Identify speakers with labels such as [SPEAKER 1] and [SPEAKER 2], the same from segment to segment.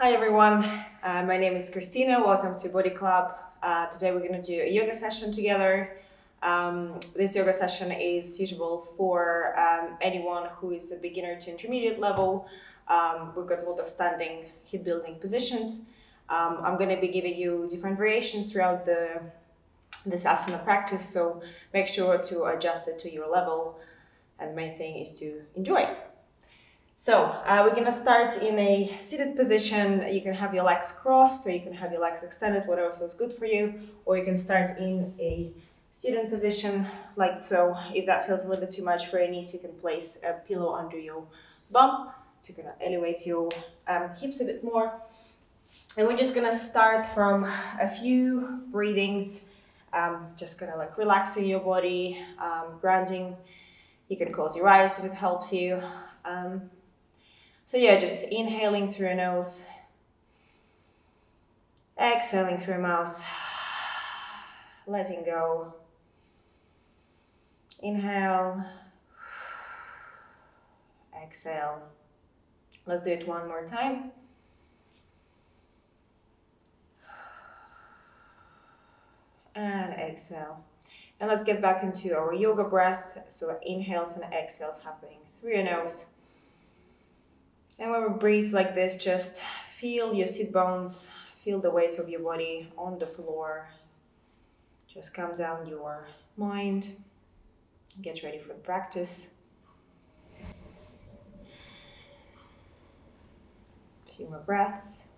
[SPEAKER 1] Hi everyone, my name is Christina. Welcome to Body Club. Today we're going to do a yoga session together. This yoga session is suitable for anyone who is a beginner to intermediate level. We've got a lot of standing hip building positions. I'm going to be giving you different variations throughout this asana practice, so make sure to adjust it to your level, and the main thing is to enjoy. So we're going to start in a seated position. You can have your legs crossed, or you can have your legs extended, whatever feels good for you. Or you can start in a seated position like so. If that feels a little bit too much for your knees, you can place a pillow under your bum to kind of elevate your hips a bit more. And we're just going to start from a few breathings, just kind of like relaxing your body, grounding. You can close your eyes if it helps you. So yeah, just inhaling through your nose, exhaling through your mouth, letting go. Inhale, exhale. Let's do it one more time. And exhale. And let's get back into our yoga breath. So inhales and exhales happening through your nose. And when we breathe like this, just feel your sit bones, feel the weight of your body on the floor. Just calm down your mind, get ready for the practice. A few more breaths.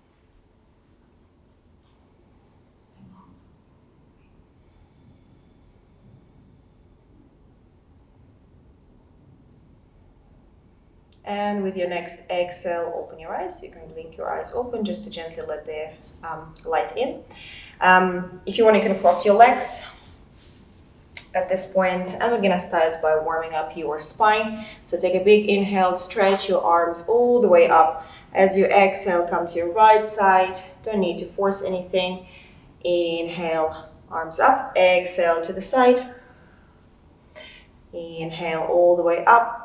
[SPEAKER 1] And with your next exhale, open your eyes. You can blink your eyes open just to gently let the light in. If you want, you can cross your legs at this point. And we're gonna start by warming up your spine. So take a big inhale, stretch your arms all the way up. As you exhale, come to your right side. Don't need to force anything. Inhale, arms up. Exhale to the side. Inhale all the way up.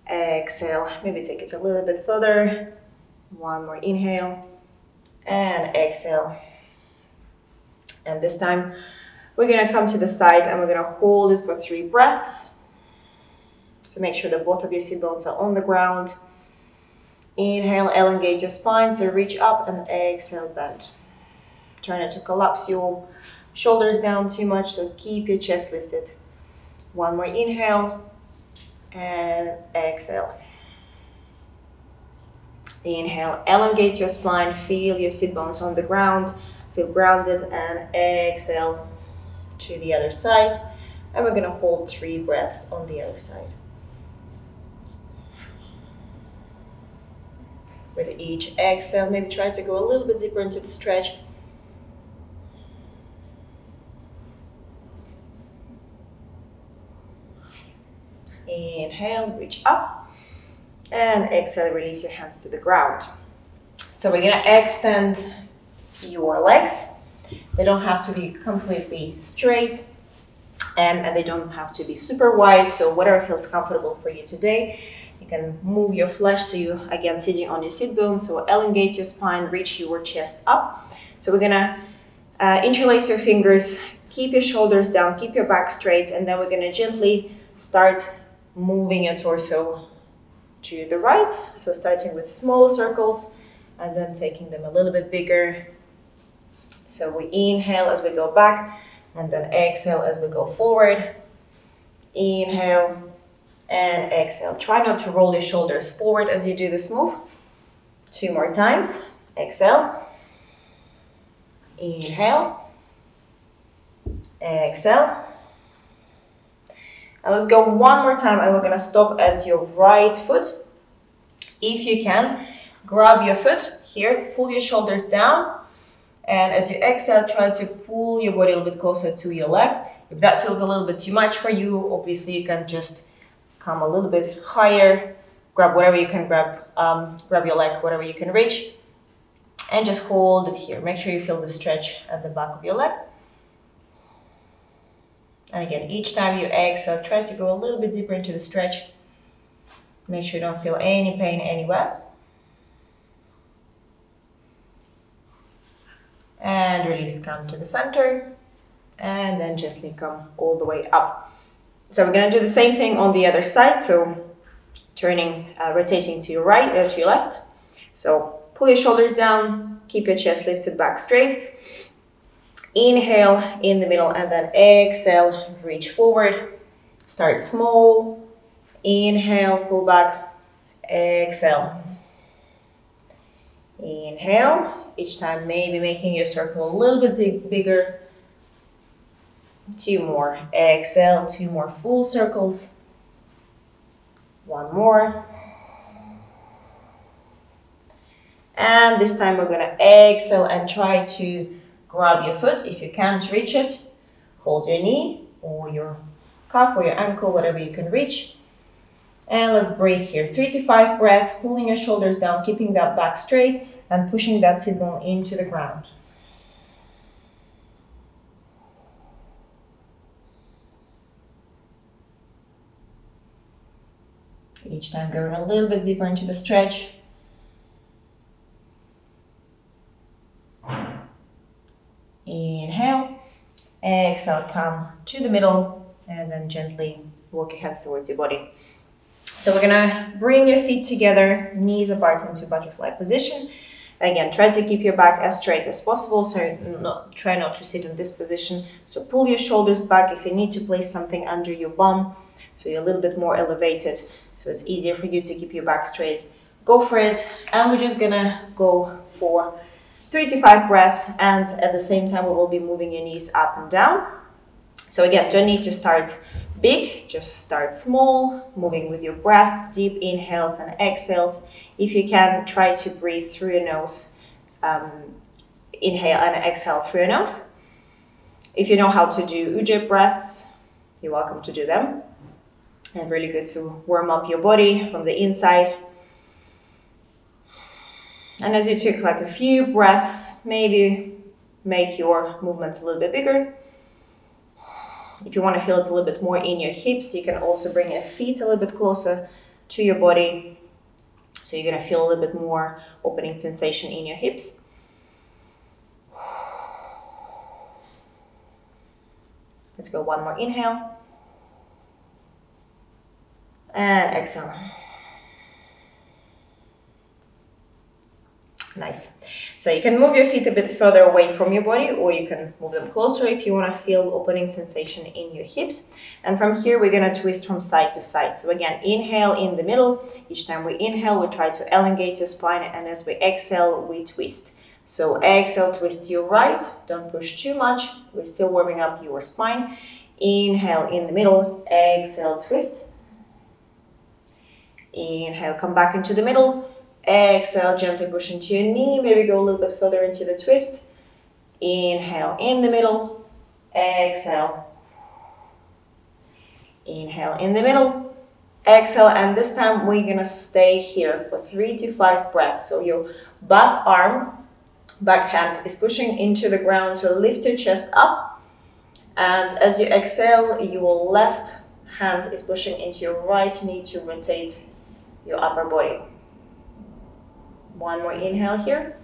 [SPEAKER 1] Exhale, maybe take it a little bit further. One more inhale and exhale. And this time we're gonna come to the side and we're gonna hold it for 3 breaths. So make sure that both of your sit bones are on the ground. Inhale, elongate your spine, so reach up, and exhale, bend. Try not to collapse your shoulders down too much, so keep your chest lifted. One more inhale. And exhale. Inhale, elongate your spine, feel your sit bones on the ground, feel grounded, and exhale to the other side. And we're gonna hold 3 breaths on the other side. With each exhale, maybe try to go a little bit deeper into the stretch. Inhale, reach up, and exhale, release your hands to the ground. So we're gonna extend your legs. They don't have to be completely straight, and they don't have to be super wide, so whatever feels comfortable for you today. You can move your flesh, so you, again, sitting on your sit bones, so elongate your spine, reach your chest up. So we're gonna interlace your fingers, keep your shoulders down, keep your back straight, and then we're gonna gently start moving your torso to the right. So starting with small circles and then taking them a little bit bigger. So we inhale as we go back and then exhale as we go forward. Inhale and exhale. Try not to roll your shoulders forward as you do this move. 2 more times. Exhale. Inhale. Exhale. And let's go one more time, and we're gonna stop at your right foot. If you can, grab your foot here, pull your shoulders down, and as you exhale, try to pull your body a little bit closer to your leg. If that feels a little bit too much for you, obviously you can just come a little bit higher, grab whatever you can grab, grab your leg, whatever you can reach, and just hold it here. Make sure you feel the stretch at the back of your leg. And again, each time you exhale, try to go a little bit deeper into the stretch. Make sure you don't feel any pain anywhere. And release, come to the center. And then gently come all the way up. So we're gonna do the same thing on the other side. So turning, rotating to your right, to your left. So pull your shoulders down, keep your chest lifted back straight. Inhale in the middle and then exhale, reach forward. Start small. Inhale, pull back. Exhale. Inhale. Each time maybe making your circle a little bit bigger. 2 more. Exhale, 2 more full circles. 1 more. And this time we're gonna exhale and try to grab your foot. If you can't reach it, hold your knee or your calf or your ankle, whatever you can reach. And let's breathe here. 3 to 5 breaths, pulling your shoulders down, keeping that back straight and pushing that sit bone into the ground. Each time going a little bit deeper into the stretch. Inhale, exhale, come to the middle and then gently walk your hands towards your body. So we're gonna bring your feet together, knees apart into butterfly position. Again, try to keep your back as straight as possible, so try not to sit in this position. So pull your shoulders back if you need to place something under your bum, so you're a little bit more elevated, so it's easier for you to keep your back straight. Go for it, and we're just gonna go for 3 to 5 breaths, and at the same time we will be moving your knees up and down. So again, don't need to start big, just start small, moving with your breath, deep inhales and exhales. If you can, try to breathe through your nose, inhale and exhale through your nose. If you know how to do Ujjayi breaths, you're welcome to do them. And really good to warm up your body from the inside. And as you took like a few breaths, maybe make your movements a little bit bigger. If you want to feel it a little bit more in your hips, you can also bring your feet a little bit closer to your body. So you're going to feel a little bit more opening sensation in your hips. Let's go 1 more inhale. And exhale. Nice. So you can move your feet a bit further away from your body, or you can move them closer if you want to feel opening sensation in your hips. And from here, we're going to twist from side to side. So again, inhale in the middle. Each time we inhale, we try to elongate your spine, and as we exhale, we twist. So exhale, twist to your right. Don't push too much. We're still warming up your spine. Inhale in the middle. Exhale, twist. Inhale, come back into the middle. Exhale, gently push into your knee. Maybe go a little bit further into the twist. Inhale in the middle. Exhale. Inhale in the middle. Exhale, and this time we're gonna stay here for 3 to 5 breaths. So your back arm, back hand is pushing into the ground, so lift your chest up. And as you exhale, your left hand is pushing into your right knee to rotate your upper body. 1 more inhale here.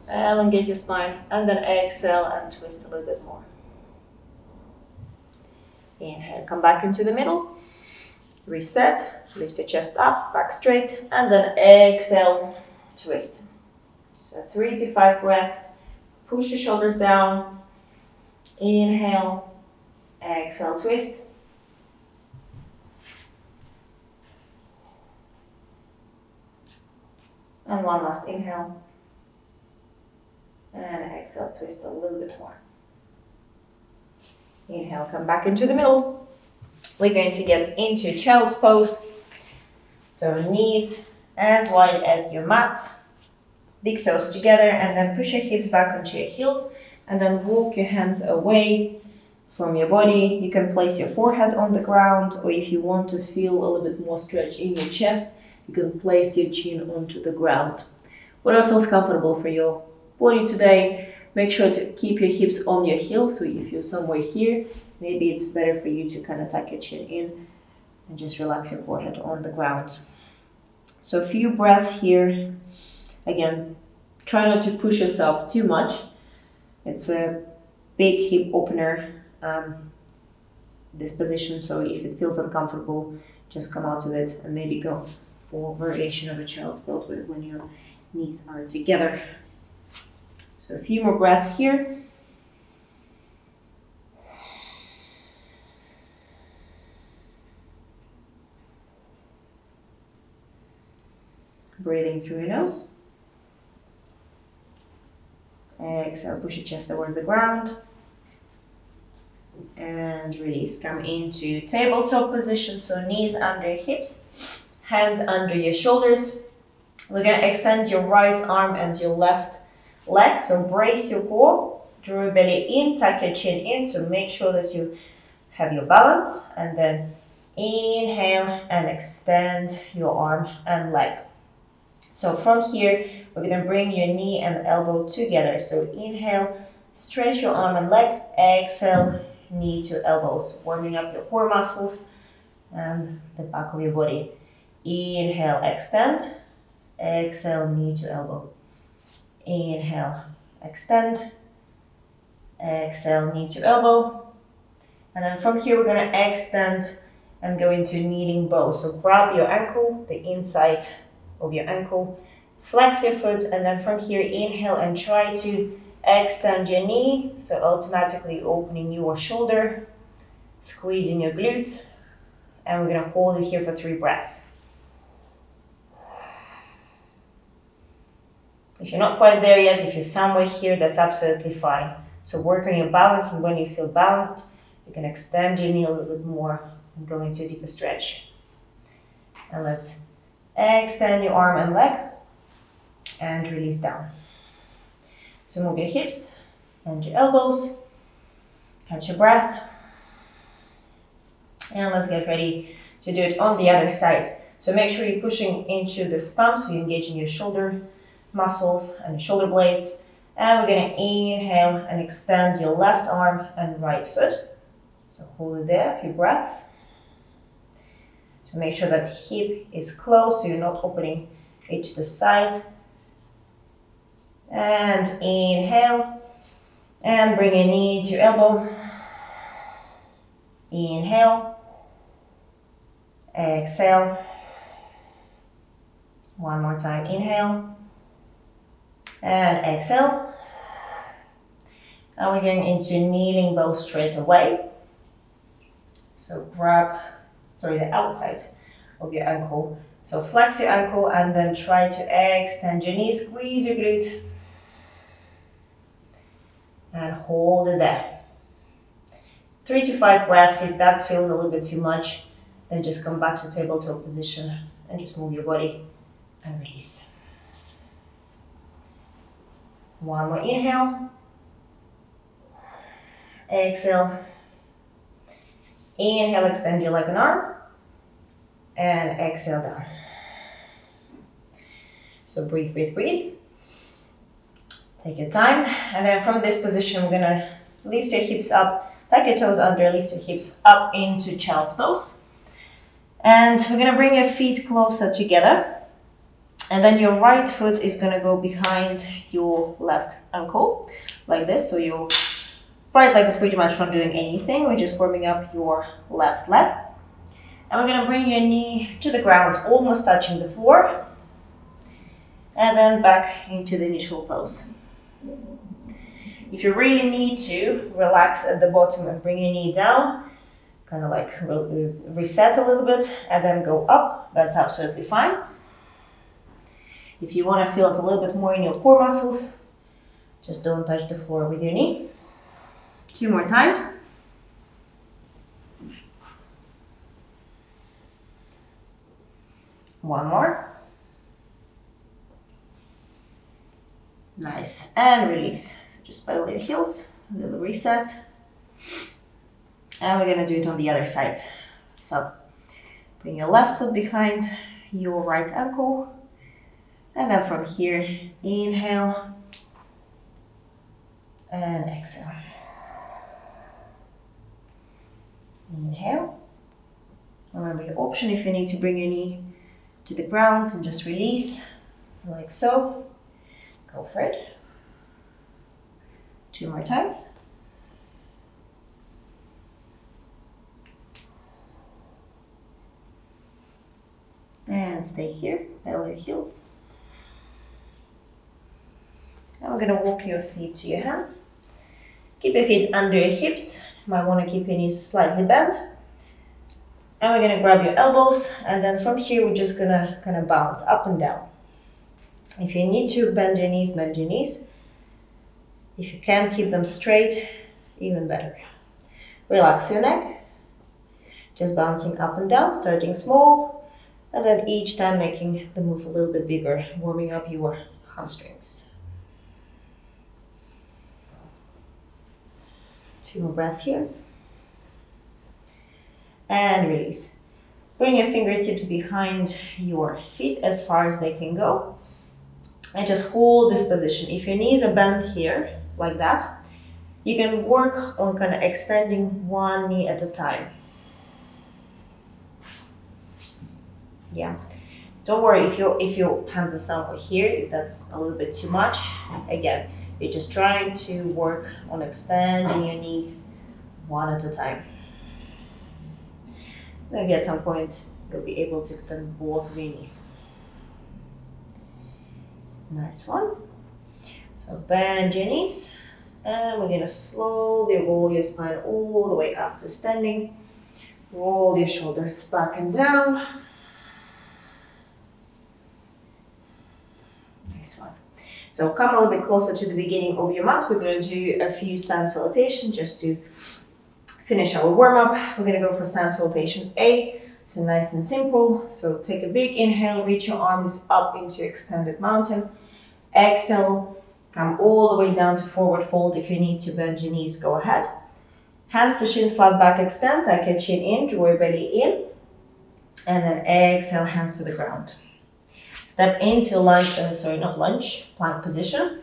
[SPEAKER 1] Elongate your spine, and then exhale and twist a little bit more. Inhale, come back into the middle. Reset, lift your chest up, back straight, and then exhale, twist. So 3 to 5 breaths. Push your shoulders down. Inhale, exhale, twist. And 1 last inhale. And exhale, twist a little bit more. Inhale, come back into the middle. We're going to get into child's pose. So knees as wide as your mats. Big toes together, and then push your hips back onto your heels. And then walk your hands away from your body. You can place your forehead on the ground, or if you want to feel a little bit more stretch in your chest, you can place your chin onto the ground. Whatever feels comfortable for your body today. Make sure to keep your hips on your heels. So if you're somewhere here, maybe it's better for you to kind of tuck your chin in and just relax your forehead on the ground. So a few breaths here. Again, try not to push yourself too much. It's a big hip opener, this position, so if it feels uncomfortable, just come out of it and maybe go for variation of a child's pose when your knees are together. So a few more breaths here. Breathing through your nose. Exhale, push your chest towards the ground. And release. Come into tabletop position, so knees under your hips, hands under your shoulders. We're going to extend your right arm and your left leg, so brace your core, draw your belly in, tuck your chin in, so make sure that you have your balance, and then inhale and extend your arm and leg. So from here, we're going to bring your knee and elbow together. So inhale, stretch your arm and leg. Exhale, knee to elbows, warming up your core muscles and the back of your body. Inhale, extend. Exhale, knee to elbow. Inhale, extend. Exhale, knee to elbow. And then from here, we're going to extend and go into kneeling bow. So grab your ankle, the inside of your ankle, flex your foot, and then from here inhale and try to extend your knee, so automatically opening your shoulder, squeezing your glutes, and we're going to hold it here for 3 breaths. If you're not quite there yet, if you're somewhere here, that's absolutely fine. So work on your balance, and when you feel balanced, you can extend your knee a little bit more and go into a deeper stretch. And let's extend your arm and leg and release down. So move your hips and your elbows, catch your breath, and let's get ready to do it on the other side. So make sure you're pushing into this pump, so you're engaging your shoulder muscles and your shoulder blades. And we're going to inhale and extend your left arm and right foot. So hold it there, a few breaths. So make sure that hip is closed, so you're not opening it to the side. And inhale, and bring your knee to elbow. Inhale, exhale. One more time, inhale, and exhale. And we're going into kneeling bow straight away. So grab the outside of your ankle. So flex your ankle and then try to extend your knee, squeeze your glute, and hold it there. 3 to 5 breaths. If that feels a little bit too much, then just come back to tabletop position and just move your body and release. One more inhale. Exhale. Inhale, extend your leg and arm. And exhale down. So breathe, breathe, breathe. Take your time. And then from this position, we're going to lift your hips up, tuck your toes under, lift your hips up into child's pose. And we're going to bring your feet closer together. And then your right foot is going to go behind your left ankle, like this. So your right leg is pretty much not doing anything. We're just warming up your left leg. And we're going to bring your knee to the ground, almost touching the floor. And then back into the initial pose. If you really need to, relax at the bottom and bring your knee down. Kind of like reset a little bit and then go up. That's absolutely fine. If you want to feel it a little bit more in your core muscles, just don't touch the floor with your knee. 2 more times. One more. Nice. And release. So just pedal your heels, a little reset. And we're going to do it on the other side. So bring your left foot behind your right ankle. And then from here, inhale and exhale. Inhale. Remember your option if you need to bring your knee to the ground and just release, like so. Go for it. 2 more times. And stay here, pedal your heels. And we're gonna walk your feet to your hands. Keep your feet under your hips. You might wanna keep your knees slightly bent. And we're gonna grab your elbows, and then from here, we're just gonna kind of bounce up and down. If you need to bend your knees, bend your knees. If you can, keep them straight, even better. Relax your neck. Just bouncing up and down, starting small, and then each time making the move a little bit bigger, warming up your hamstrings. A few more breaths here. And release. Bring your fingertips behind your feet as far as they can go. And just hold this position. If your knees are bent here, like that, you can work on kind of extending one knee at a time. Yeah. Don't worry if your hands are somewhere here, if that's a little bit too much. Again, you're just trying to work on extending your knee one at a time. Maybe at some point you'll be able to extend both of your knees. Nice one. So bend your knees, and we're gonna slowly roll your spine all the way up to standing. Roll your shoulders back and down. Nice one. So come a little bit closer to the beginning of your mat. We're gonna do a few stand salutation just to finish our warm-up. We're gonna go for stand salutation A. So nice and simple. So take a big inhale, reach your arms up into extended mountain. Exhale, come all the way down to forward fold. If you need to bend your knees, go ahead. Hands to shins, flat back extend. Tuck your chin in, draw your belly in. And then exhale, hands to the ground. Step into plank position.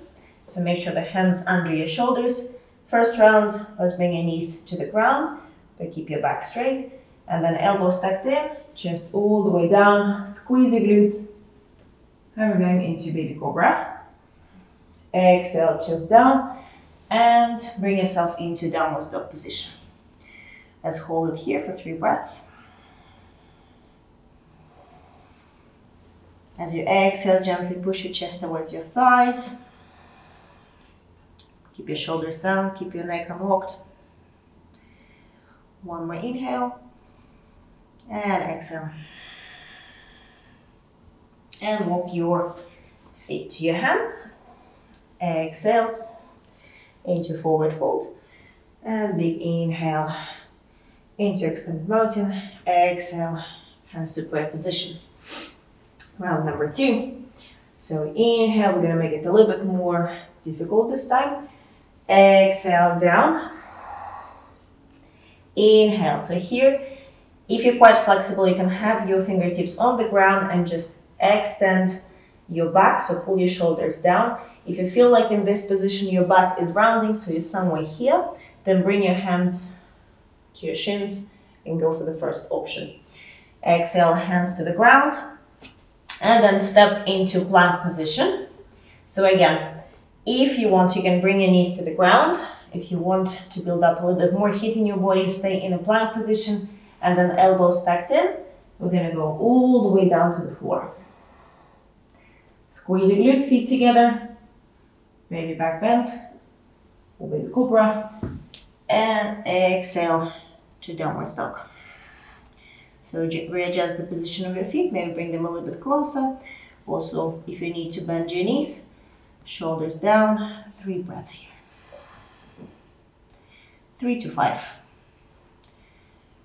[SPEAKER 1] So make sure the hands under your shoulders. First round, let's bring your knees to the ground, but keep your back straight. And then elbows tucked in, chest all the way down, squeeze your glutes. And we're going into baby cobra. Exhale, chest down, and bring yourself into downward dog position. Let's hold it here for 3 breaths. As you exhale, gently push your chest towards your thighs. Keep your shoulders down, keep your neck unlocked. One more inhale, and exhale. And walk your feet to your hands. Exhale into forward fold, and big inhale into extended mountain. Exhale, hands to prayer position. Round number 2. So inhale, we're gonna make it a little bit more difficult this time. Exhale down. Inhale. So here, if you're quite flexible, you can have your fingertips on the ground and just extend your back, so pull your shoulders down. If you feel like in this position your back is rounding, so you're somewhere here, then bring your hands to your shins and go for the first option. Exhale, hands to the ground, and then step into plank position. So again, if you want, you can bring your knees to the ground. If you want to build up a little bit more heat in your body, stay in a plank position, and then elbows tucked in. We're gonna go all the way down to the floor. Squeeze your glutes, feet together. Maybe back bend, or baby cobra, and exhale to downward dog. So readjust the position of your feet, maybe bring them a little bit closer. Also, if you need to bend your knees, shoulders down, 3 breaths here. 3 to 5.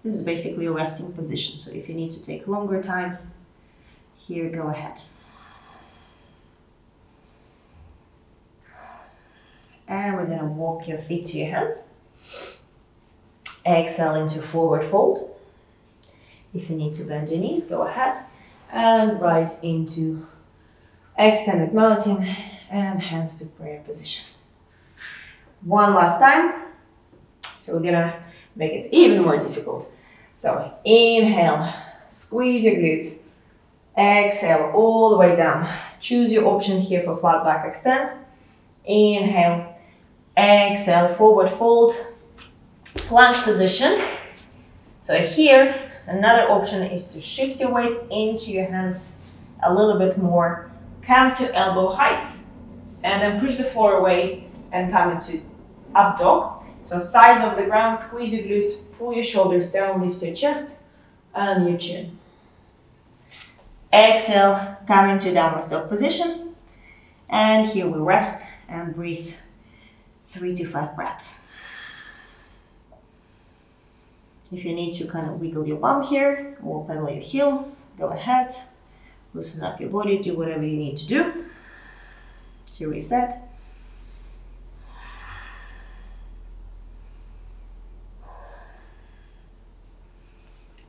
[SPEAKER 1] This is basically a resting position, so if you need to take longer time, here, go ahead. And we're gonna walk your feet to your hands. Exhale into forward fold. If you need to bend your knees, go ahead. And rise into extended mountain and hands to prayer position. One last time. So we're gonna make it even more difficult. So inhale, squeeze your glutes. Exhale all the way down. Choose your option here for flat back extend. Inhale, Exhale, forward fold, plank position. So here, another option is to shift your weight into your hands a little bit more. Come to elbow height, and then push the floor away and come into up dog. So thighs off the ground, squeeze your glutes, pull your shoulders down, lift your chest and your chin. Exhale, come into downward dog position. And here we rest and breathe 3 to 5 breaths. If you need to kind of wiggle your bum here or pedal your heels, go ahead. Loosen up your body, do whatever you need to do to reset.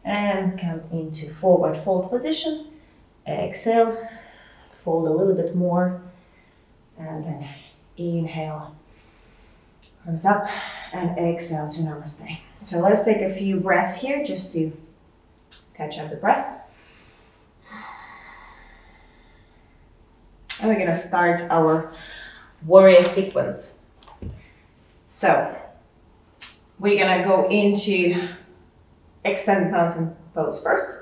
[SPEAKER 1] And come into forward fold position. Exhale, fold a little bit more, and then inhale, arms up, and exhale to namaste. So let's take a few breaths here just to catch up the breath. And we're gonna start our warrior sequence. So we're gonna go into extended mountain pose first.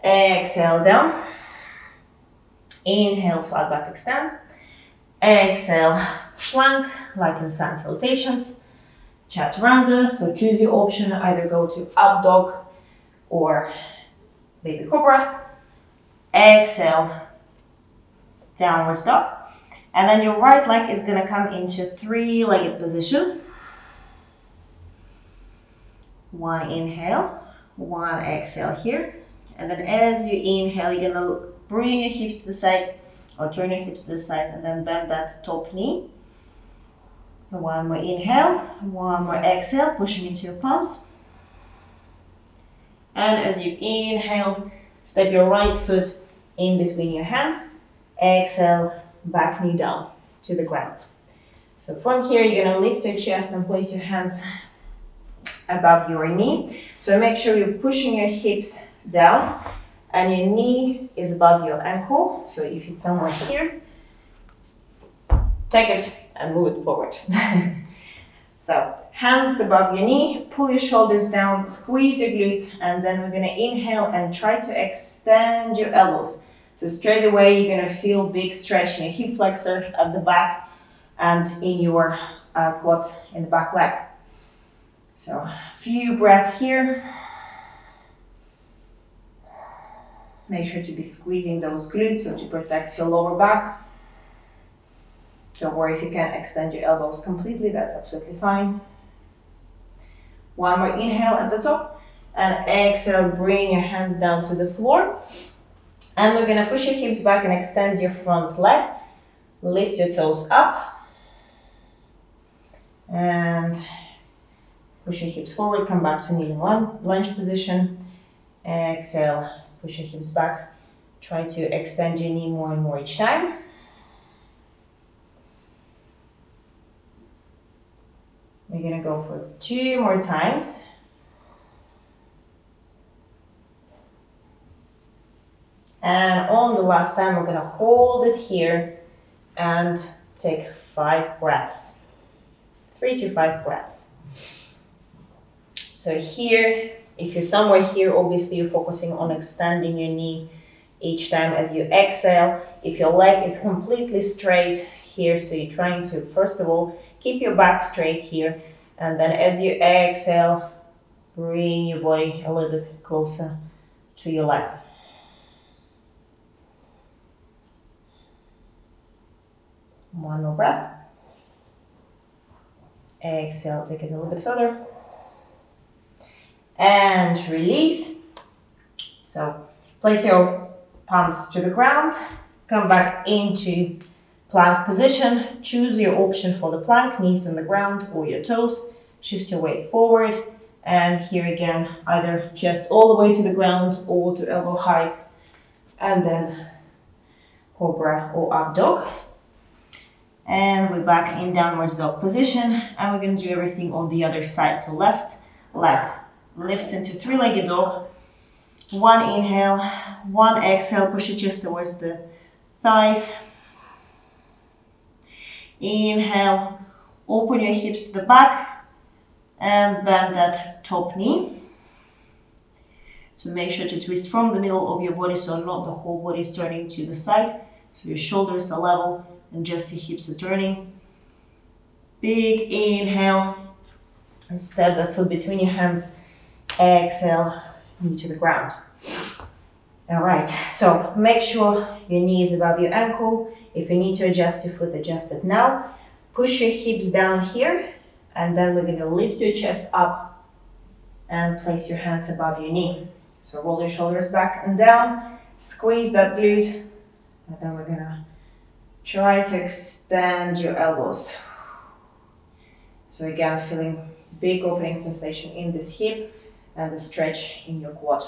[SPEAKER 1] Exhale down. Inhale, flat back extend. Exhale, plank, like in sand salutations. Chaturanga, so choose your option, either go to up dog or baby cobra. Exhale, downward dog. And then your right leg is gonna come into three-legged position. One inhale, one exhale here. And then as you inhale, you're gonna bring your hips to the side or turn your hips to the side and then bend that top knee. One more inhale, one more exhale, pushing into your palms. And as you inhale, step your right foot in between your hands. Exhale, back knee down to the ground. So from here, you're gonna lift your chest and place your hands above your knee. So make sure you're pushing your hips down and your knee is above your ankle. So if it's somewhere here, take it and move it forward. So hands above your knee, pull your shoulders down, squeeze your glutes, and then we're gonna inhale and try to extend your elbows. So straight away, you're gonna feel big stretch in your hip flexor at the back and in your quad in the back leg. So a few breaths here. Make sure to be squeezing those glutes so to protect your lower back. Don't worry if you can't extend your elbows completely, that's absolutely fine. One more inhale at the top and exhale, bring your hands down to the floor. And we're gonna push your hips back and extend your front leg. Lift your toes up. And push your hips forward, come back to kneeling lunge position. Exhale, push your hips back. Try to extend your knee more and more each time. We're gonna go for 2 more times. And on the last time, we're gonna hold it here and take 5 breaths. 3 to 5 breaths. So here, if you're somewhere here, obviously you're focusing on extending your knee each time as you exhale. If your leg is completely straight here, so you're trying to, first of all, keep your back straight here. And then as you exhale, bring your body a little bit closer to your leg. One more breath. Exhale, take it a little bit further. And release. So place your palms to the ground. Come back into plank position. Choose your option for the plank, knees on the ground or your toes. Shift your weight forward. And here again, either chest all the way to the ground or to elbow height. And then cobra or up dog. And we're back in downward dog position. And we're going to do everything on the other side. So left leg lifts into three-legged dog. One inhale, one exhale. Push your chest towards the thighs. Inhale,
[SPEAKER 2] Open your hips to the back and bend that top knee. So make sure to twist from the middle of your body so not the whole body is turning to the side. So your shoulders are level and just your hips are turning. Big inhale and step that foot between your hands. Exhale, knee to the ground. All right, so make sure your knee is above your ankle. If you need to adjust your foot, adjust it now. Push your hips down here, and then we're going to lift your chest up and place your hands above your knee. So roll your shoulders back and down, squeeze that glute, and then we're going to try to extend your elbows. So again, feeling big opening sensation in this hip and the stretch in your quad.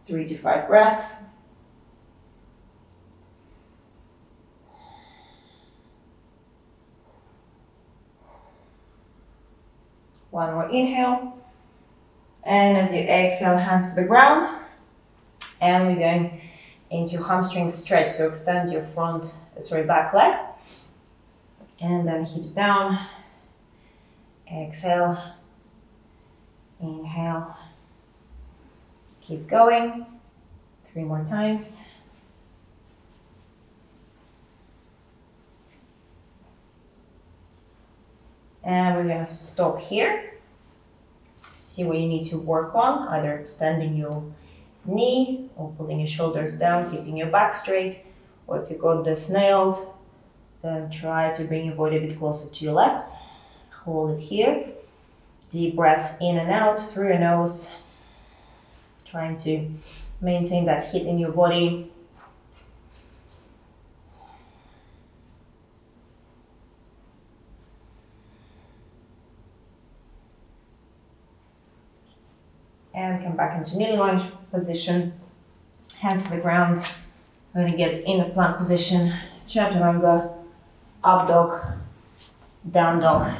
[SPEAKER 2] 3 to 5 breaths. One more inhale. And as you exhale, hands to the ground. And we're going into hamstring stretch. So extend your back leg. And then hips down. Exhale. Inhale. Keep going. 3 more times. And we're going to stop here. See what you need to work on, either extending your knee or pulling your shoulders down, keeping your back straight. Or if you got this nailed, then try to bring your body a bit closer to your leg. Hold it here. Deep breaths in and out through your nose. Trying to maintain that heat in your body. And come back into kneeling lunge position. Hands to the ground. We're going to get in a plank position. Chaturanga, up dog, down dog.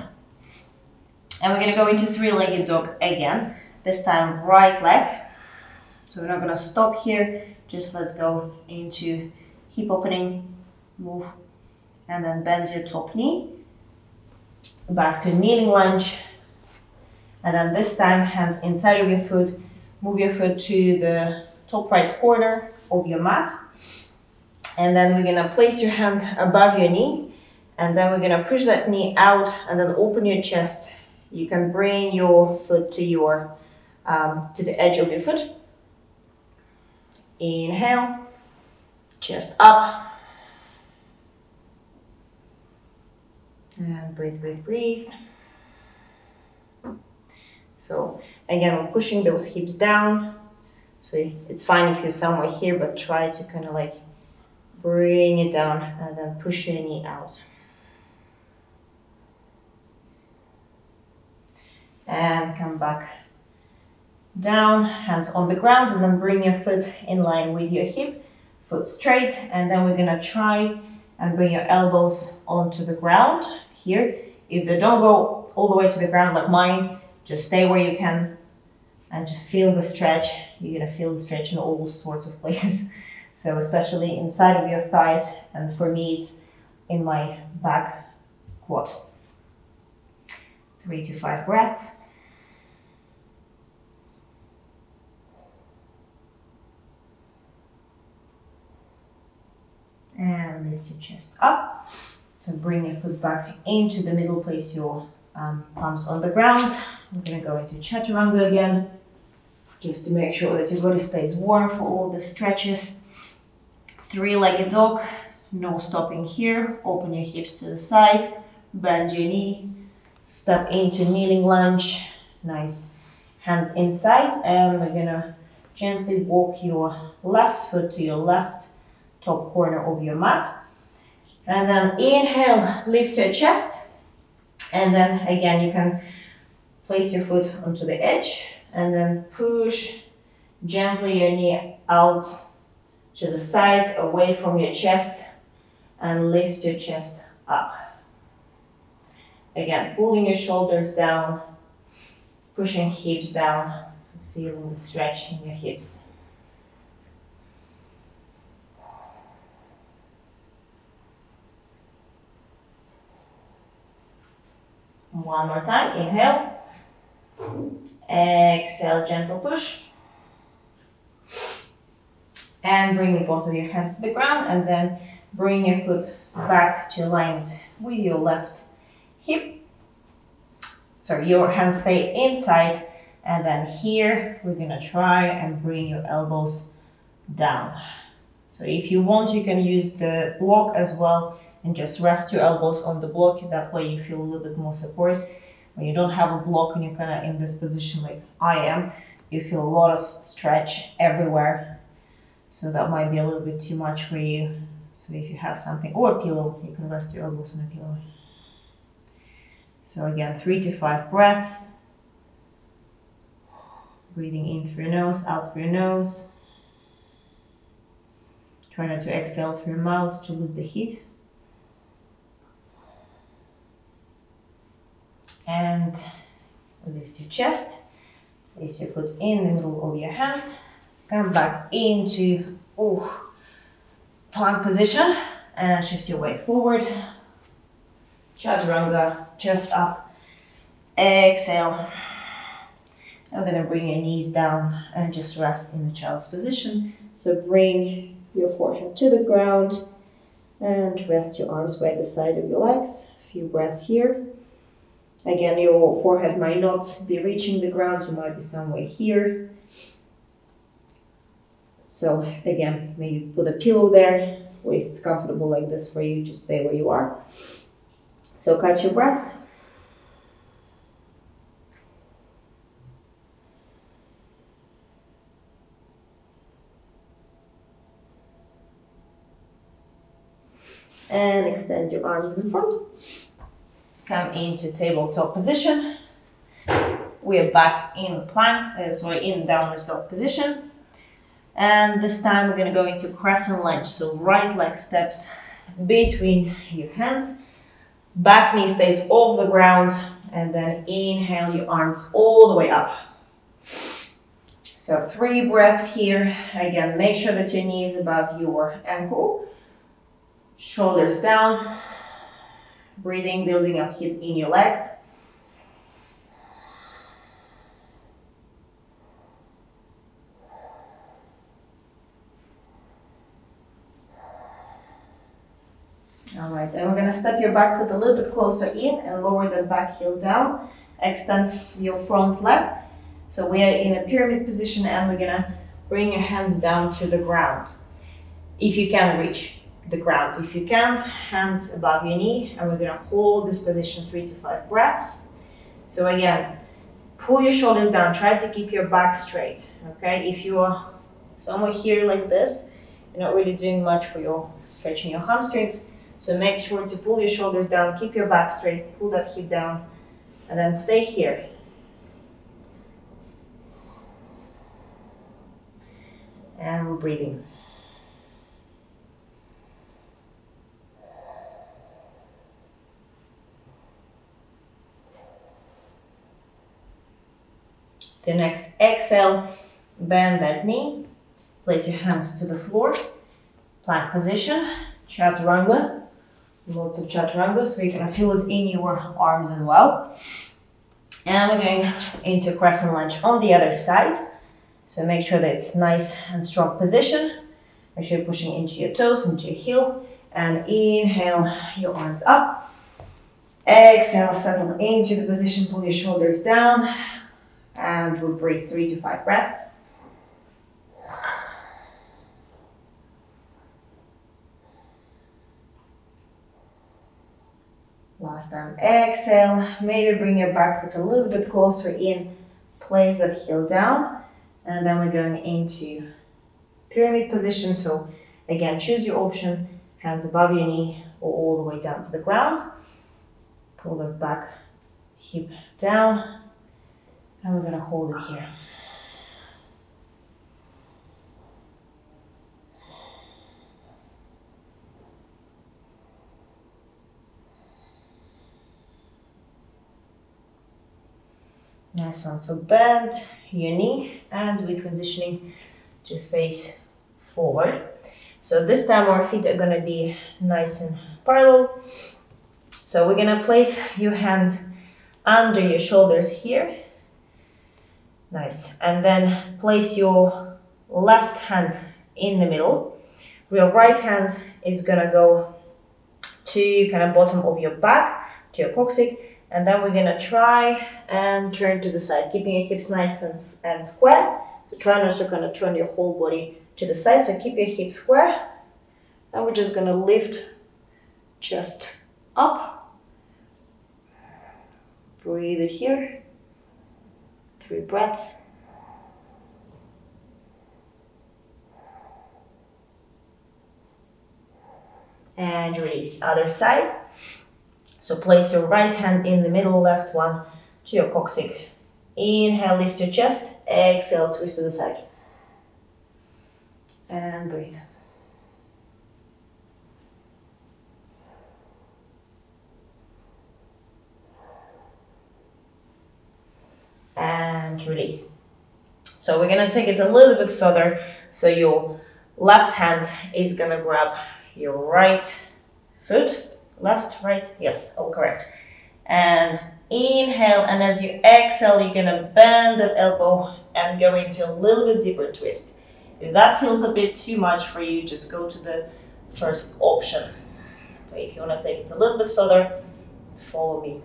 [SPEAKER 2] And we're going to go into 3-legged dog again. This time right leg. So we're not going to stop here. Just let's go into hip opening, move, and then bend your top knee. Back to kneeling lunge. And then this time, hands inside of your foot. Move your foot to the top right corner of your mat. And then we're gonna place your hand above your knee. And then we're gonna push that knee out and then open your chest. You can bring your foot to your to the edge of your foot. Inhale, chest up. And breathe, breathe, breathe. So again, we're pushing those hips down. So it's fine if you're somewhere here, but try to kind of like bring it down and then push your knee out. And come back down, hands on the ground, and then bring your foot in line with your hip, foot straight, and then we're gonna try and bring your elbows onto the ground here. If they don't go all the way to the ground like mine, just stay where you can and just feel the stretch. You're gonna feel the stretch in all sorts of places. So especially inside of your thighs, and for me it's in my back quad. 3 to 5 breaths. And lift your chest up. So bring your foot back into the middle, place your palms on the ground. We're gonna go into Chaturanga again, just to make sure that your body stays warm for all the stretches. 3-legged dog, no stopping here. Open your hips to the side, bend your knee, step into kneeling lunge. Nice, hands inside, and we're gonna gently walk your left foot to your left top corner of your mat. And then inhale, lift your chest. And then again, you can place your foot onto the edge and then push gently your knee out to the side, away from your chest, and lift your chest up. Again, pulling your shoulders down, pushing hips down, feeling the stretch in your hips. One more time, inhale. Exhale, gentle push. And bring both of your hands to the ground, and then bring your foot back to align it with your left hip. Sorry, your hands stay inside, and then here we're gonna try and bring your elbows down. So if you want, you can use the block as well and just rest your elbows on the block. That way you feel a little bit more support. When you don't have a block and you're kind of in this position like I am, you feel a lot of stretch everywhere. So that might be a little bit too much for you. So if you have something, or a pillow, you can rest your elbows on a pillow. So again, 3 to 5 breaths. Breathing in through your nose, out through your nose. Try not to exhale through your mouth to lose the heat. And lift your chest. Place your foot in the middle of your hands. Come back into plank position and shift your weight forward. Chaturanga, chest up. Exhale. I'm going to bring your knees down and just rest in the child's position. So bring your forehead to the ground and rest your arms by the side of your legs. A few breaths here. Again, your forehead might not be reaching the ground, you might be somewhere here. So again, maybe put a pillow there, or if it's comfortable like this for you, just stay where you are. So catch your breath. And extend your arms in front. Come into tabletop position. We are back in plank, in downward dog position. And this time we're going to go into crescent lunge. So right leg steps between your hands. Back knee stays off the ground. And then inhale your arms all the way up. So 3 breaths here. Again, make sure that your knee is above your ankle. Shoulders down. Breathing, building up heat in your legs. All right, and we're going to step your back foot a little bit closer in and lower that back heel down. Extend your front leg. So we are in a pyramid position and we're going to bring your hands down to the ground. If you can reach the ground. If you can't, hands above your knee, and we're going to hold this position 3 to 5 breaths. So again, pull your shoulders down, try to keep your back straight, okay? If you are somewhere here like this, you're not really doing much for your stretching your hamstrings, so make sure to pull your shoulders down, keep your back straight, pull that hip down, and then stay here. And we're breathing. So next, exhale, bend that knee, place your hands to the floor, plank position, chaturanga, lots of chaturanga, so you're gonna feel it in your arms as well. And we're going into crescent lunge on the other side. So make sure that it's nice and strong position. Make sure you're pushing into your toes, into your heel, and inhale your arms up. Exhale, settle into the position, pull your shoulders down. And we'll breathe 3 to 5 breaths. Last time, exhale. Maybe bring your back foot a little bit closer in. Place that heel down. And then we're going into pyramid position. So again, choose your option. Hands above your knee or all the way down to the ground. Pull that back hip down. And we're going to hold it here. Nice one. So bend your knee and we're transitioning to face forward. So this time our feet are going to be nice and parallel. So we're going to place your hand under your shoulders here. Nice. And then place your left hand in the middle. Your right hand is gonna go to kind of bottom of your back, to your coccyx, and then we're gonna try and turn to the side, keeping your hips nice and square. So try not to kind of turn your whole body to the side. So keep your hips square, and we're just gonna lift just up. Breathe it here. 3 breaths. And release. Other side. So place your right hand in the middle, left one to your coccyx. Inhale, lift your chest. Exhale, twist to the side. And breathe. And release. So we're gonna take it a little bit further. So your left hand is gonna grab your right foot. Left, right, yes, all correct. And inhale, and as you exhale, you're gonna bend that elbow and go into a little bit deeper twist. If that feels a bit too much for you, just go to the first option. But if you wanna take it a little bit further, follow me.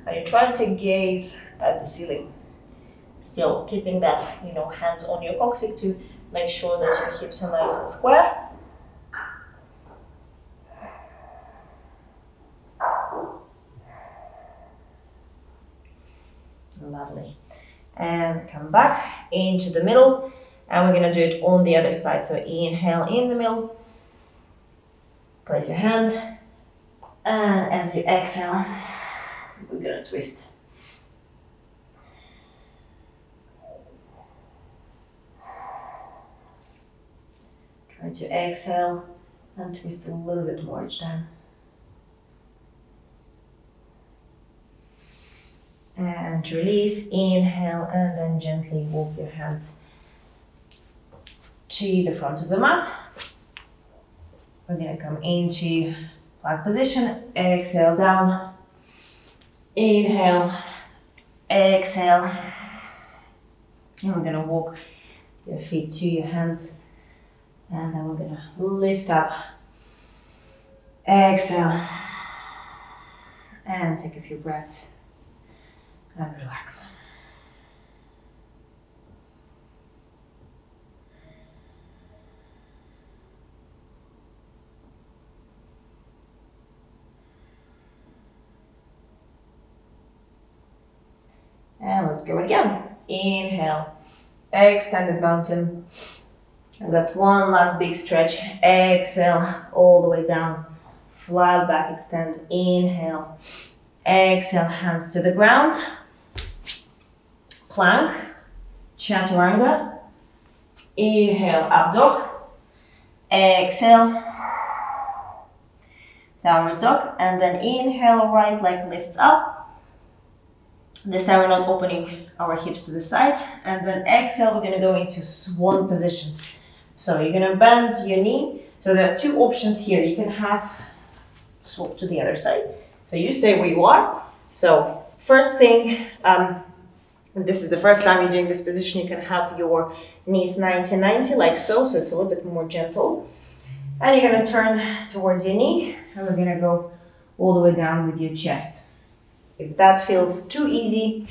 [SPEAKER 2] And you're trying to gaze at the ceiling. Still keeping that, hands on your coccyx to make sure that your hips are nice and square. Lovely. And come back into the middle, and we're gonna do it on the other side. So inhale in the middle, place your hand, and as you exhale, we're gonna twist. Try to exhale and twist a little bit more each time. And release, inhale, and then gently walk your hands to the front of the mat. We're gonna come into plank position, exhale down, inhale, exhale, and we're gonna walk your feet to your hands, and then we're gonna lift up, exhale, and take a few breaths. And relax. And let's go again. Inhale, extended mountain. And that one last big stretch. Exhale, all the way down. Flat back, extend. Inhale, exhale, hands to the ground. Plank, chaturanga. Inhale, up dog. Exhale, downward dog. And then inhale, right leg lifts up. This time we're not opening our hips to the side. And then exhale, we're gonna go into swan position. So you're gonna bend your knee. So there are 2 options here. You can have swap to the other side. So you stay where you are. So first thing, this is the first time you're doing this position, you can have your knees 90-90 like so it's a little bit more gentle. And you're gonna turn towards your knee, and we're gonna go all the way down with your chest. If that feels too easy,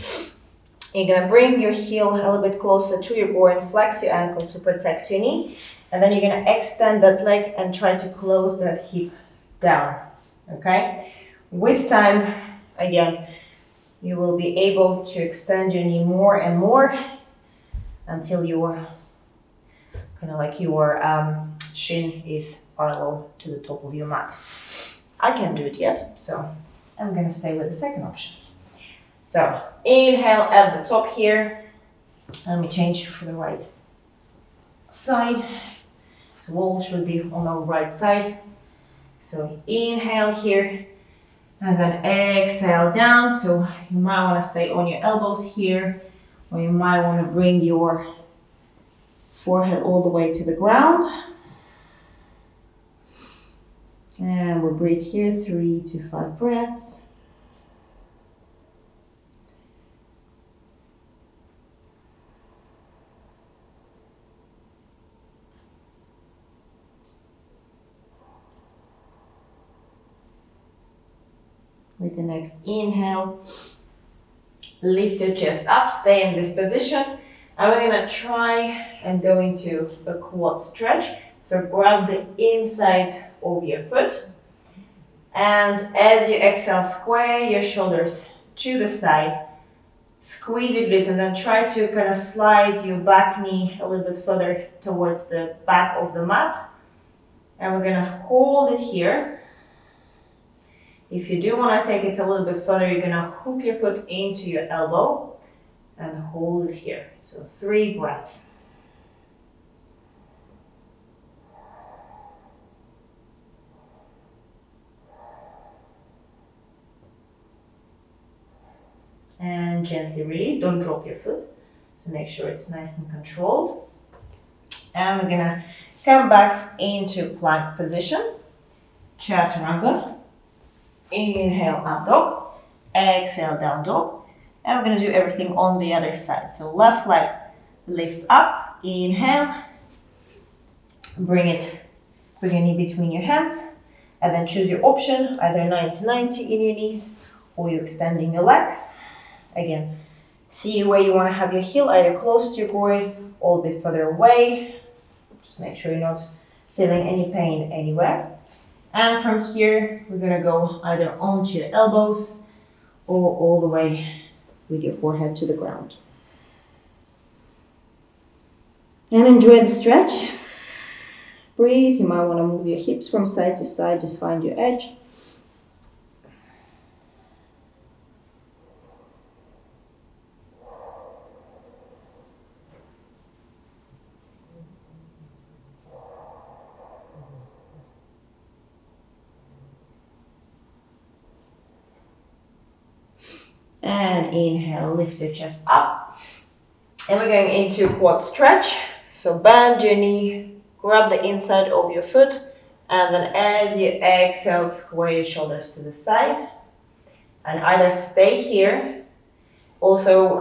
[SPEAKER 2] you're gonna bring your heel a little bit closer to your groin, flex your ankle to protect your knee, and then you're gonna extend that leg and try to close that hip down, okay? With time, again, you will be able to extend your knee more and more until your shin is parallel to the top of your mat. I can't do it yet, so I'm gonna stay with the second option. So inhale at the top here. Let me change for the right side. So wall should be on our right side. So inhale here. And then exhale down, so you might want to stay on your elbows here, or you might want to bring your forehead all the way to the ground. And we'll breathe here, 3 to 5 breaths. With the next inhale, lift your chest up, stay in this position. And we're gonna try and go into a quad stretch. So grab the inside of your foot. And as you exhale, square your shoulders to the side. Squeeze your glutes and then try to kind of slide your back knee a little bit further towards the back of the mat. And we're gonna hold it here. If you do want to take it a little bit further, you're gonna hook your foot into your elbow and hold it here. So 3 breaths. And gently release, don't drop your foot. So make sure it's nice and controlled. And we're gonna come back into plank position. Chaturanga. Inhale, up dog. Exhale, down dog. And we're gonna do everything on the other side. So left leg lifts up. Inhale. Bring your knee between your hands. And then choose your option, either 90-90 in your knees or you're extending your leg. Again, see where you want to have your heel, either close to your groin or a bit further away. Just make sure you're not feeling any pain anywhere. And from here, we're going to go either onto your elbows or all the way with your forehead to the ground. And enjoy the stretch. Breathe. You might want to move your hips from side to side, just find your edge. And inhale, lift your chest up. And we're going into quad stretch. So bend your knee, grab the inside of your foot, and then as you exhale, square your shoulders to the side. And either stay here. Also,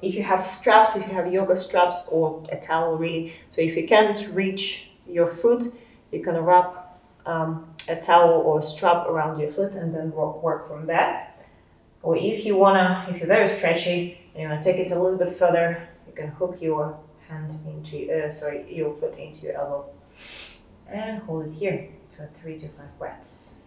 [SPEAKER 2] if you have straps, if you have yoga straps or a towel really, so if you can't reach your foot, you can wrap a towel or a strap around your foot and then work from there. Or if you're very stretchy and you want to take it a little bit further, you can hook your hand into, your foot into your elbow and hold it here for 3 to 5 breaths.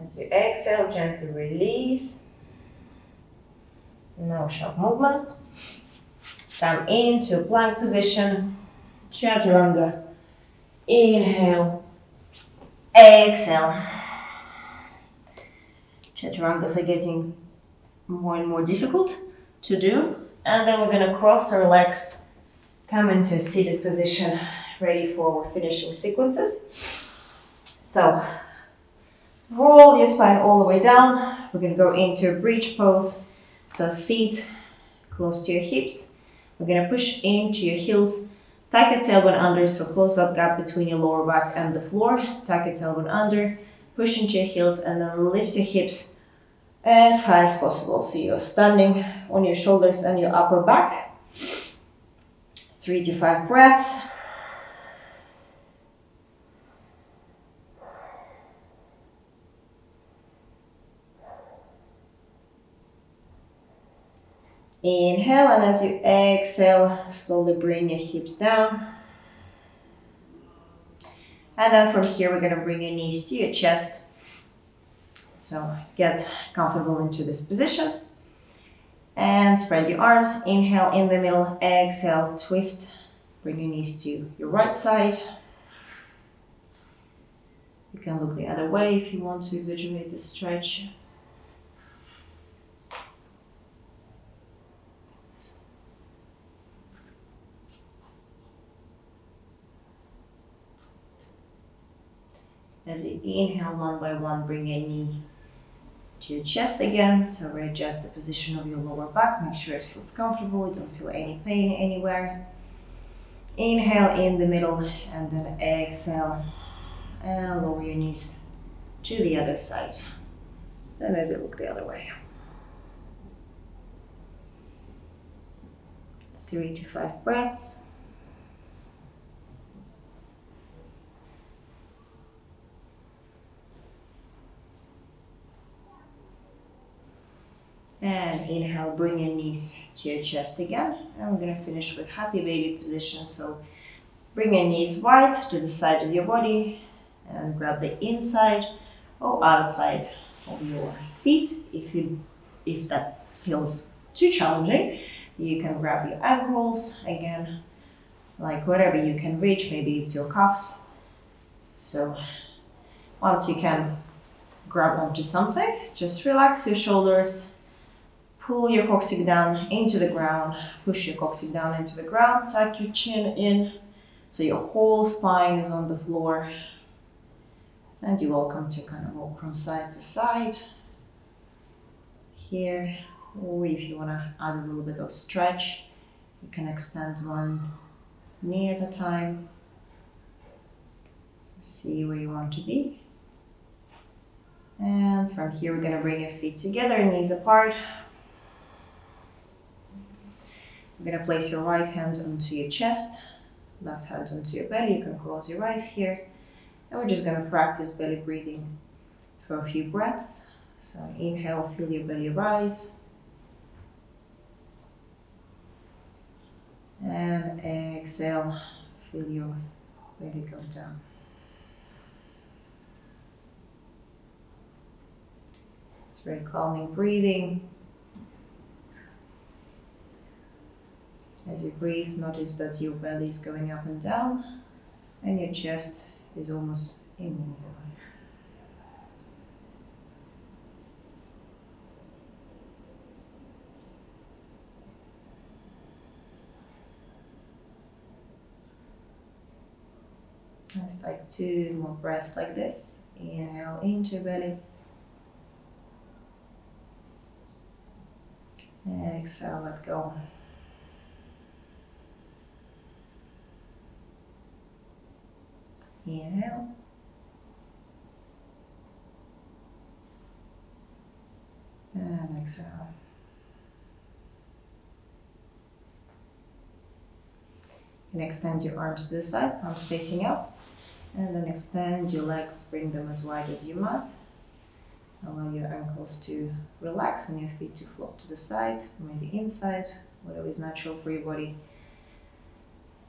[SPEAKER 2] As you exhale, gently release. No sharp movements. Come into plank position, chaturanga. Inhale, exhale. Chaturangas are getting more and more difficult to do. And then we're going to cross our legs, come into a seated position, ready for finishing sequences. So, roll your spine all the way down. We're going to go into a bridge pose. So feet close to your hips. We're going to push into your heels, tuck your tailbone under, so close that gap between your lower back and the floor. Tuck your tailbone under, push into your heels, and then lift your hips as high as possible. So you're standing on your shoulders and your upper back. 3 to 5 breaths. Inhale, and as you exhale, slowly bring your hips down. And then from here, we're going to bring your knees to your chest. So get comfortable into this position. And spread your arms. Inhale in the middle, exhale, twist. Bring your knees to your right side. You can look the other way if you want to exaggerate the stretch. As you inhale, one by one, bring your knee to your chest again. So readjust the position of your lower back. Make sure it feels comfortable. You don't feel any pain anywhere. Inhale in the middle and then exhale. And lower your knees to the other side. And maybe look the other way. 3 to 5 breaths. And inhale, bring your knees to your chest again. And we're gonna finish with happy baby position. So bring your knees wide to the side of your body and grab the inside or outside of your feet. If that feels too challenging, you can grab your ankles again, like whatever you can reach. Maybe it's your cuffs. So once you can grab onto something, just relax your shoulders. Pull your coccyx down into the ground, push your coccyx down into the ground, tuck your chin in so your whole spine is on the floor. And you're welcome to kind of walk from side to side here, or if you want to add a little bit of stretch, you can extend one knee at a time. So see where you want to be. And from here, we're going to bring your feet together, knees apart. You're going to place your right hand onto your chest, left hand onto your belly. You can close your eyes here. And we're just going to practice belly breathing for a few breaths. So inhale, feel your belly rise. And exhale, feel your belly go down. It's very calming breathing. As you breathe, notice that your belly is going up and down and your chest is almost immovable. Let's like 2 more breaths like this. Inhale into your belly. Exhale, let go. Inhale. And exhale. And extend your arms to the side, arms facing up. And then extend your legs, bring them as wide as your mat. Allow your ankles to relax and your feet to float to the side, maybe inside, whatever is natural for your body.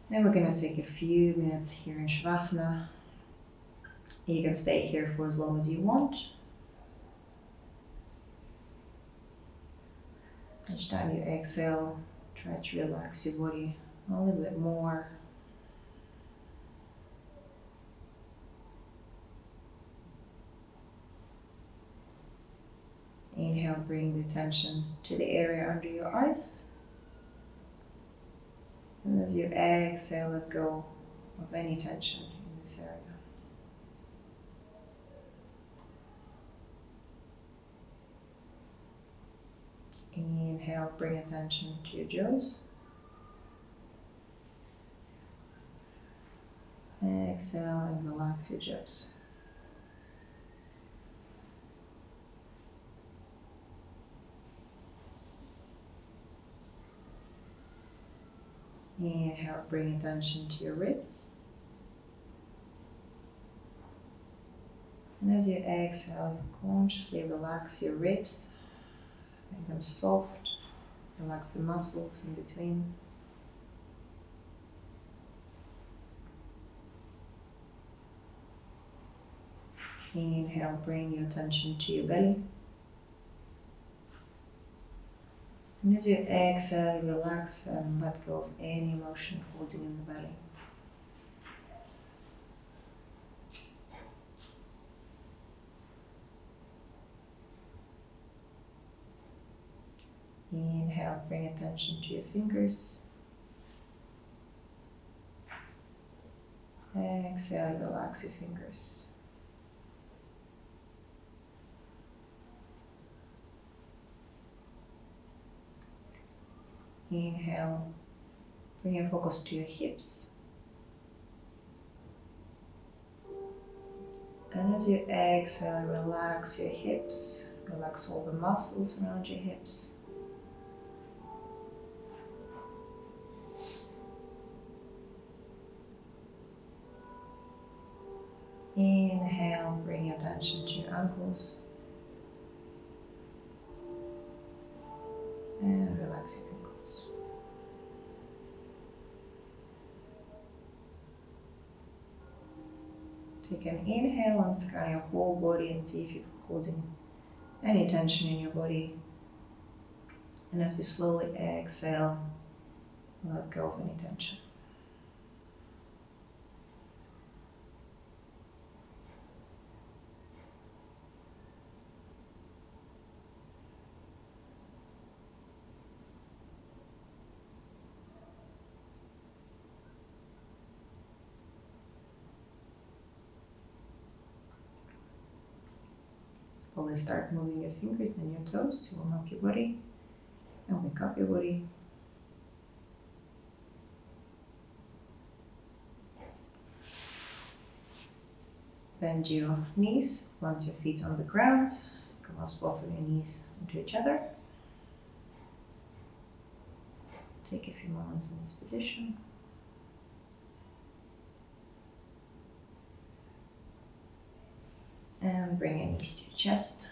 [SPEAKER 2] And we're going to take a few minutes here in Shavasana. You can stay here for as long as you want. Each time you exhale, try to relax your body a little bit more. Inhale, bring the attention to the area under your eyes. And as you exhale, let go of any tension in this area. Inhale, bring attention to your jaws. Exhale and relax your jaws. Inhale, bring attention to your ribs. And as you exhale, consciously relax your ribs. Make them soft. Relax the muscles in between. Inhale, bring your attention to your belly. And as you exhale, relax and let go of any emotion holding in the belly. Inhale, bring attention to your fingers. Exhale, relax your fingers. Inhale, bring your focus to your hips. And as you exhale, relax your hips. Relax all the muscles around your hips.
[SPEAKER 1] Inhale, bring your attention to your ankles. And relax your ankles. Take an inhale and scan your whole body and see if you're holding any tension in your body. And as you slowly exhale, let go of any tension. Slowly start moving your fingers and your toes to warm up your body and wake up your body. Bend your knees, plant your feet on the ground, clasp both of your knees into each other. Take a few moments in this position. And bring your knees to your chest.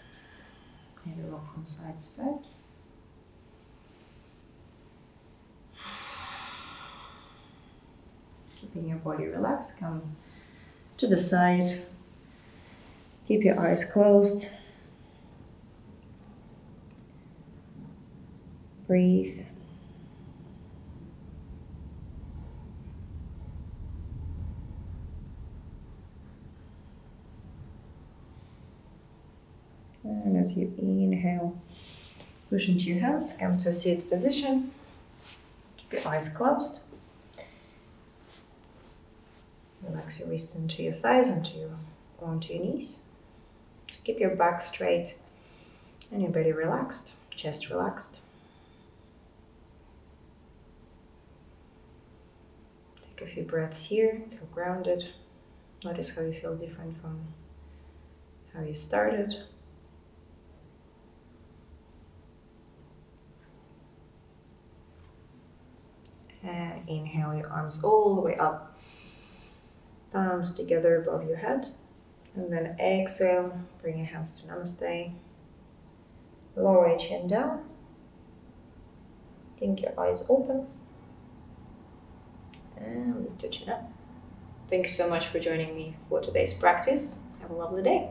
[SPEAKER 1] Maybe rock from side to side. Keeping your body relaxed, come to the side. Keep your eyes closed. Breathe. And as you inhale, push into your hands, come to a seated position. Keep your eyes closed. Relax your wrists into your thighs, onto your knees. Keep your back straight and your belly relaxed, chest relaxed. Take a few breaths here, feel grounded. Notice how you feel different from how you started. And inhale your arms all the way up, palms together above your head. And then exhale, bring your hands to Namaste. Lower your chin down. Think your eyes open. And lift your chin up. Thank you so much for joining me for today's practice. Have a lovely day.